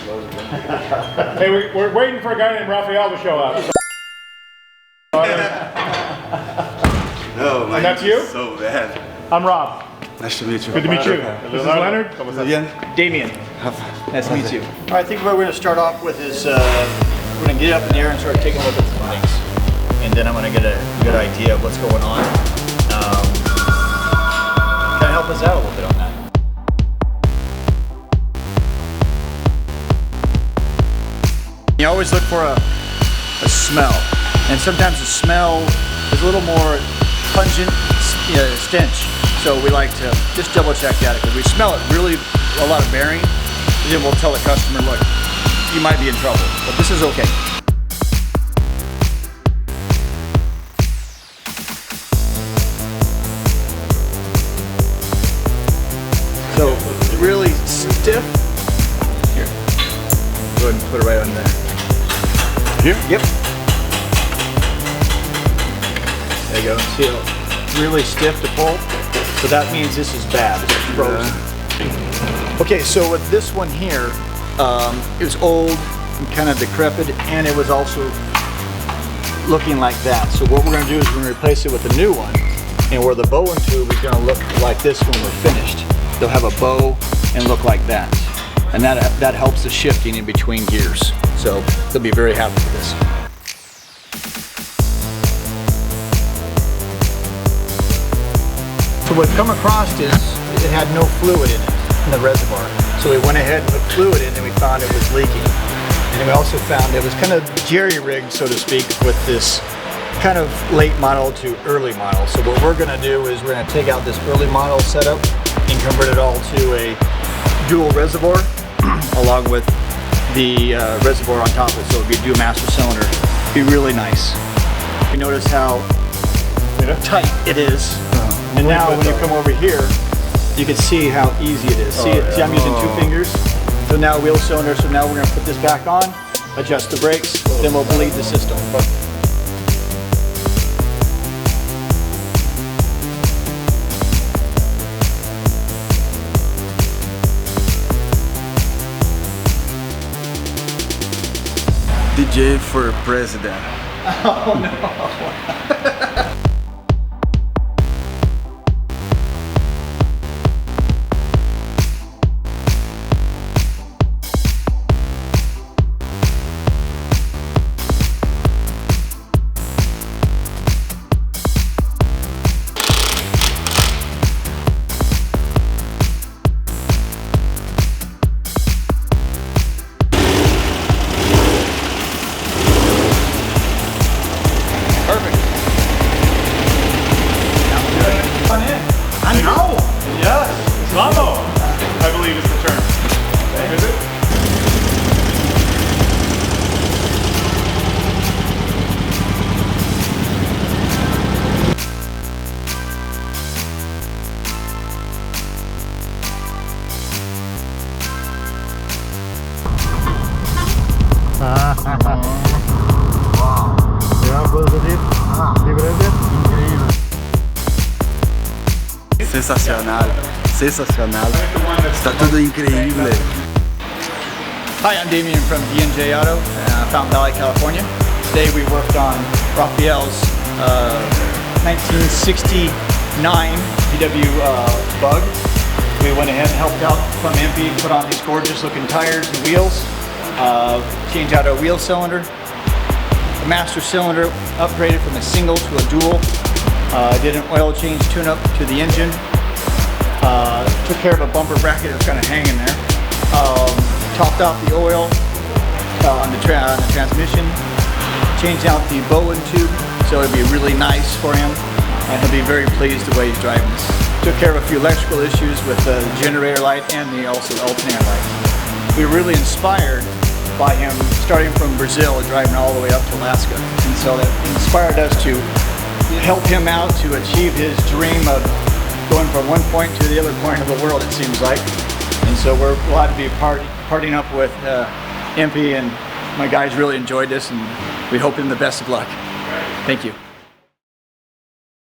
Hey, we're waiting for a guy named Raphael to show up. No, man. And that's you? So bad. I'm Rob. Nice to meet you. Good to meet you. This is Leonard. Damien. Nice to meet you. All right, I think what we're going to start off with is we're going to get up in the air and start taking a look at some things. And then I'm going to get a good idea of what's going on. Kind of help us out a little bit on that. You always look for a smell. And sometimes the smell is a little more pungent stench. So we like to just double check that. If we smell it really a lot of bearing, then we'll tell the customer, look, you might be in trouble, but this is okay. So really stiff. Here, go ahead and put it right on there. Here? Yep. There you go. See how really stiff to pull? So that means this is bad. It's frozen. Okay, so with this one here, it was old and kind of decrepit, and it was also looking like that. So what we're going to do is we're going to replace it with a new one, and where the bow and tube is going to look like this when we're finished. They'll have a bow and look like that, and that helps the shifting in between gears. So they'll be very happy with this. So what come across is it had no fluid in it, in the reservoir. So we went ahead and put fluid in and we found it was leaking. And we also found it was kind of jerry-rigged, so to speak, with this kind of late model to early model. So what we're gonna do is we're gonna take out this early model setup and convert it all to a dual reservoir along with the reservoir on top of it. So it'd be a dual master cylinder. It'd be really nice. You notice how tight it is. And now when you come over here, you can see how easy it is. See, I'm using 2 fingers. So now wheel cylinder, so now we're gonna put this back on, adjust the brakes, then we'll bleed the system. DJ for president. Oh no. Vamos, I believe is the term. Is it? Sensacional, sensacional. Está tudo increíble. Hi, I'm Damien from D&J AUTO, Fountain Valley, California. Today we worked on Raphael's 1969 VW Bug. We went ahead and helped out from EMPI, put on these gorgeous looking tires and wheels, changed out a wheel cylinder, a master cylinder, upgraded from a single to a dual, did an oil change tune-up to the engine, took care of a bumper bracket that was kind of hanging there, topped off the oil on the transmission, changed out the bow and tube, so it'll be really nice for him, and he'll be very pleased the way he's driving this. Took care of a few electrical issues with the generator light and the alternator light. We were really inspired by him starting from Brazil and driving all the way up to Alaska, and so that inspired us to help him out to achieve his dream of going from one point to the other point of the world, it seems like. And so we're glad to be partying up with EMPI, and my guys really enjoyed this, and we hope him the best of luck. Thank you.